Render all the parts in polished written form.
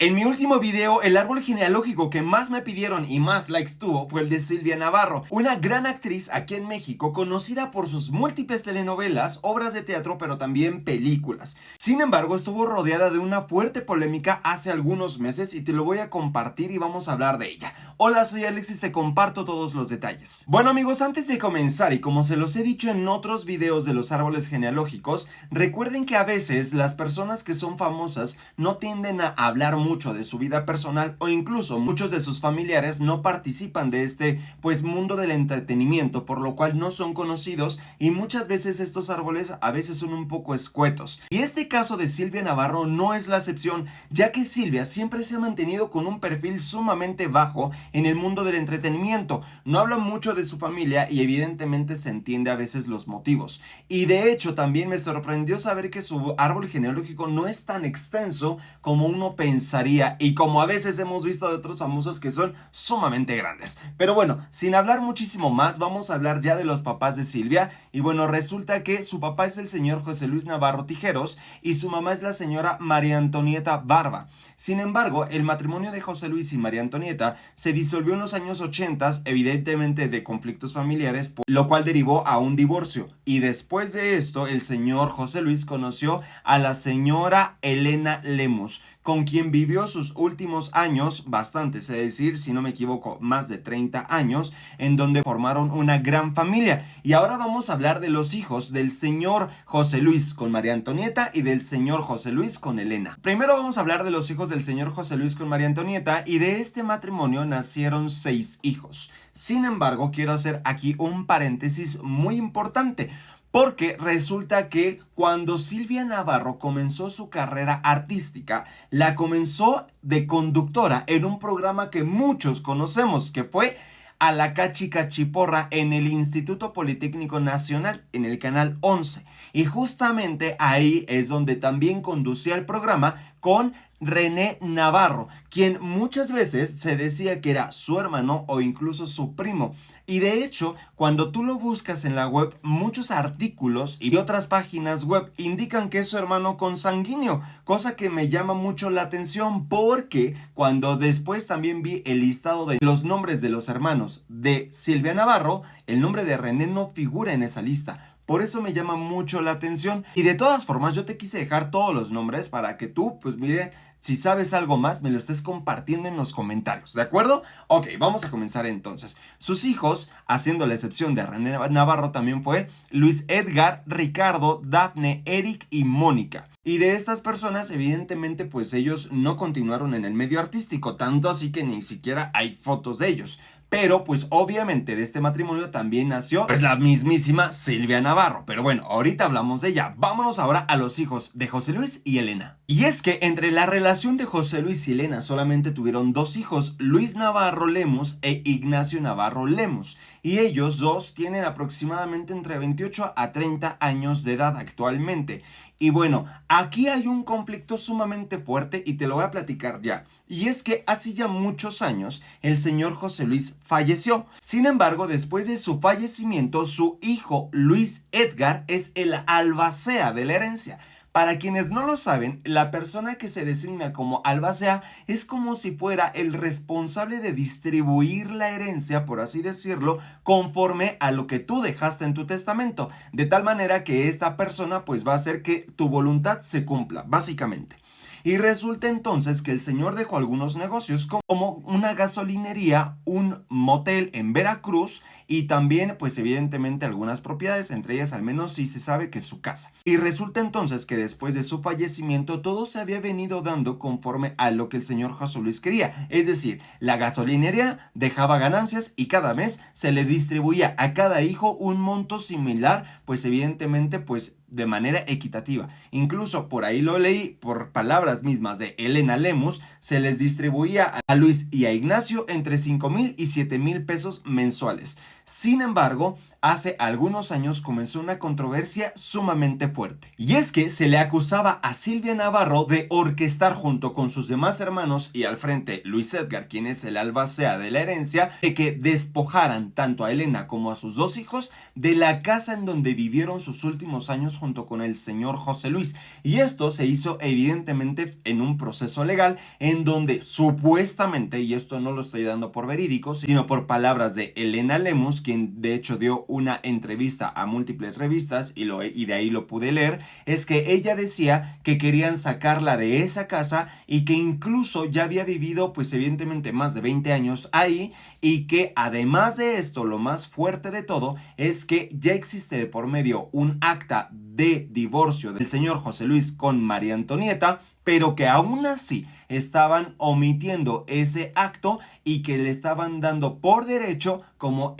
En mi último video, el árbol genealógico que más me pidieron y más likes tuvo fue el de Silvia Navarro, una gran actriz aquí en México, conocida por sus múltiples telenovelas, obras de teatro, pero también películas. Sin embargo, estuvo rodeada de una fuerte polémica hace algunos meses y te lo voy a compartir y vamos a hablar de ella. Hola, soy Alexis, te comparto todos los detalles. Bueno amigos, antes de comenzar y como se los he dicho en otros videos de los árboles genealógicos, recuerden que a veces las personas que son famosas no tienden a hablar mucho de su vida personal o incluso muchos de sus familiares no participan de este mundo del entretenimiento, por lo cual no son conocidos y muchas veces estos árboles a veces son un poco escuetos. Y este caso de Silvia Navarro no es la excepción, ya que Silvia siempre se ha mantenido con un perfil sumamente bajo en el mundo del entretenimiento. No habla mucho de su familia y evidentemente se entiende a veces los motivos. Y de hecho también me sorprendió saber que su árbol genealógico no es tan extenso como uno pensaría y como a veces hemos visto de otros famosos que son sumamente grandes. Pero bueno, sin hablar muchísimo más, vamos a hablar ya de los papás de Silvia. Y bueno, resulta que su papá es el señor José Luis Navarro Tijeros y su mamá es la señora María Antonieta Barba. Sin embargo, el matrimonio de José Luis y María Antonieta se disolvió en los años 80, evidentemente de conflictos familiares, lo cual derivó a un divorcio. Y después de esto, el señor José Luis conoció a la señora Elena Lemus, con quien vivió sus últimos años, bastantes, es decir, si no me equivoco, más de 30 años, en donde formaron una gran familia. Y ahora vamos a hablar de los hijos del señor José Luis con María Antonieta y del señor José Luis con Elena. Primero vamos a hablar de los hijos del señor José Luis con María Antonieta, y de este matrimonio nacieron 6 hijos. Sin embargo, quiero hacer aquí un paréntesis muy importante, porque resulta que cuando Silvia Navarro comenzó su carrera artística, la comenzó de conductora en un programa que muchos conocemos, que fue A la Cachi Cachiporra en el Instituto Politécnico Nacional, en el canal 11. Y justamente ahí es donde también conducía el programa con René Navarro, quien muchas veces se decía que era su hermano o incluso su primo. Y de hecho, cuando tú lo buscas en la web, muchos artículos y otras páginas web indican que es su hermano consanguíneo, cosa que me llama mucho la atención, porque cuando después también vi el listado de los nombres de los hermanos de Silvia Navarro, el nombre de René no figura en esa lista. Por eso me llama mucho la atención. Y de todas formas, yo te quise dejar todos los nombres para que tú, mires, si sabes algo más, me lo estés compartiendo en los comentarios, ¿de acuerdo? Ok, vamos a comenzar entonces. Sus hijos, haciendo la excepción de René Navarro, también fue Luis Edgar, Ricardo, Dafne, Eric y Mónica. Y de estas personas, evidentemente, ellos no continuaron en el medio artístico, tanto así que ni siquiera hay fotos de ellos. Pero obviamente de este matrimonio también nació la mismísima Silvia Navarro. Pero bueno, ahorita hablamos de ella. Vámonos ahora a los hijos de José Luis y Elena. Y es que entre la relación de José Luis y Elena solamente tuvieron 2 hijos, Luis Navarro Lemus e Ignacio Navarro Lemus. Y ellos dos tienen aproximadamente entre 28 a 30 años de edad actualmente. Y bueno, aquí hay un conflicto sumamente fuerte y te lo voy a platicar ya. Y es que hace ya muchos años el señor José Luis falleció. Sin embargo, después de su fallecimiento, su hijo Luis Edgar es el albacea de la herencia. Para quienes no lo saben, la persona que se designa como albacea es como si fuera el responsable de distribuir la herencia, por así decirlo, conforme a lo que tú dejaste en tu testamento, de tal manera que esta persona va a hacer que tu voluntad se cumpla, básicamente. Y resulta entonces que el señor dejó algunos negocios como una gasolinería, un motel en Veracruz y también evidentemente algunas propiedades, entre ellas al menos sí se sabe que es su casa. Y resulta entonces que después de su fallecimiento todo se había venido dando conforme a lo que el señor José Luis quería, es decir, la gasolinería dejaba ganancias y cada mes se le distribuía a cada hijo un monto similar, evidentemente de manera equitativa. Incluso por ahí lo leí, por palabras mismas de Elena Lemus, se les distribuía a Luis y a Ignacio entre 5,000 y 7,000 pesos mensuales. Sin embargo, hace algunos años comenzó una controversia sumamente fuerte. Y es que se le acusaba a Silvia Navarro de orquestar junto con sus demás hermanos y al frente Luis Edgar, quien es el albacea de la herencia, de que despojaran tanto a Elena como a sus dos hijos de la casa en donde vivieron sus últimos años junto con el señor José Luis. Y esto se hizo evidentemente en un proceso legal en donde supuestamente, y esto no lo estoy dando por verídico, sino por palabras de Elena Lemus, quien de hecho dio una entrevista a múltiples revistas y de ahí lo pude leer, es que ella decía que querían sacarla de esa casa y que incluso ya había vivido pues evidentemente más de 20 años ahí, y que además de esto, lo más fuerte de todo es que ya existe de por medio un acta de divorcio del señor José Luis con María Antonieta, pero que aún así estaban omitiendo ese acto y que le estaban dando por derecho como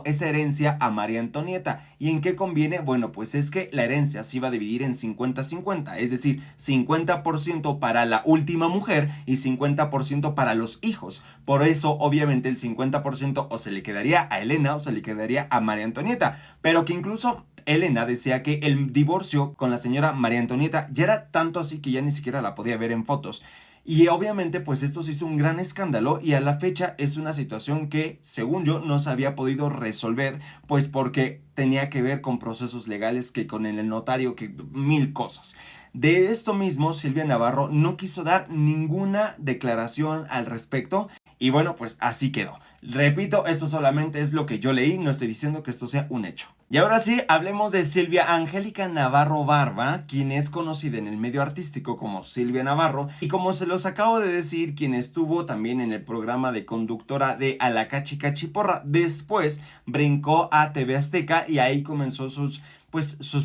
esa herencia a María Antonieta. ¿Y en qué conviene? Bueno, pues es que la herencia se iba a dividir en 50-50, es decir, 50% para la última mujer y 50% para los hijos. Por eso, obviamente, el 50% o se le quedaría a Elena o se le quedaría a María Antonieta, pero que incluso Elena decía que el divorcio con la señora María Antonieta ya era tanto así que ya ni siquiera la podía ver en fotos. Y obviamente pues esto se hizo un gran escándalo y a la fecha es una situación que según yo no se había podido resolver, pues porque tenía que ver con procesos legales, que con el notario, que mil cosas. De esto mismo Silvia Navarro no quiso dar ninguna declaración al respecto y bueno, pues así quedó. Repito, esto solamente es lo que yo leí, no estoy diciendo que esto sea un hecho. Y ahora sí, hablemos de Silvia Angélica Navarro Barba, quien es conocida en el medio artístico como Silvia Navarro, y como se los acabo de decir, quien estuvo también en el programa de conductora de A la Cachi Cachiporra. Después brincó a TV Azteca y ahí comenzó sus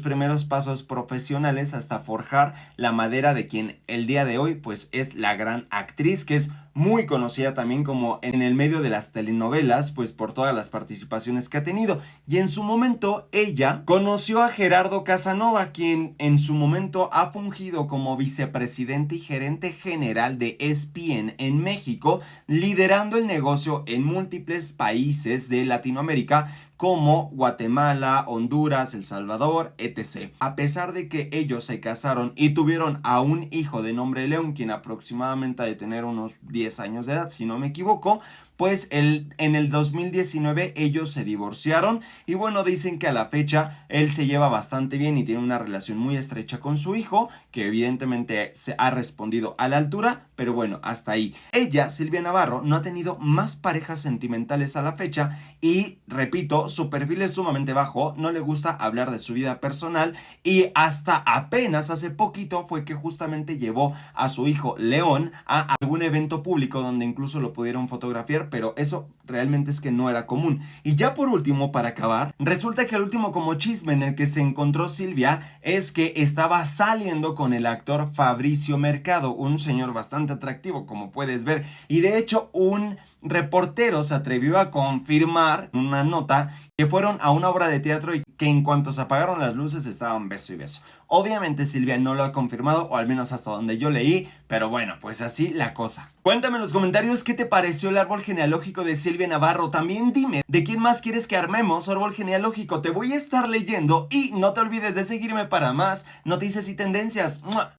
primeros pasos profesionales hasta forjar la madera de quien el día de hoy pues es la gran actriz, que es muy conocida también como en el medio de las telenovelas, pues por todas las participaciones que ha tenido. Y en su momento ella conoció a Gerardo Casanova, quien en su momento ha fungido como vicepresidente y gerente general de ESPN en México, liderando el negocio en múltiples países de Latinoamérica como Guatemala, Honduras, El Salvador, etc. A pesar de que ellos se casaron y tuvieron a un hijo de nombre León, quien aproximadamente ha de tener unos 10 años de edad, si no me equivoco, pues en el 2019 ellos se divorciaron y bueno, dicen que a la fecha él se lleva bastante bien y tiene una relación muy estrecha con su hijo, que evidentemente se ha respondido a la altura, pero bueno, hasta ahí. Ella, Silvia Navarro, no ha tenido más parejas sentimentales a la fecha y, repito, su perfil es sumamente bajo, no le gusta hablar de su vida personal y hasta apenas hace poquito fue que justamente llevó a su hijo León a algún evento público donde incluso lo pudieron fotografiar, pero eso realmente es que no era común. Y ya por último, para acabar, resulta que el último como chisme en el que se encontró Silvia es que estaba saliendo con el actor Fabricio Mercado, un señor bastante atractivo como puedes ver, y de hecho un reportero se atrevió a confirmar en una nota que fueron a una obra de teatro y que en cuanto se apagaron las luces estaban beso y beso. Obviamente Silvia no lo ha confirmado, o al menos hasta donde yo leí, pero bueno, pues así la cosa. Cuéntame en los comentarios qué te pareció el árbol genealógico de Silvia Navarro. También dime de quién más quieres que armemos árbol genealógico. Te voy a estar leyendo y no te olvides de seguirme para más noticias y tendencias. ¡Mua!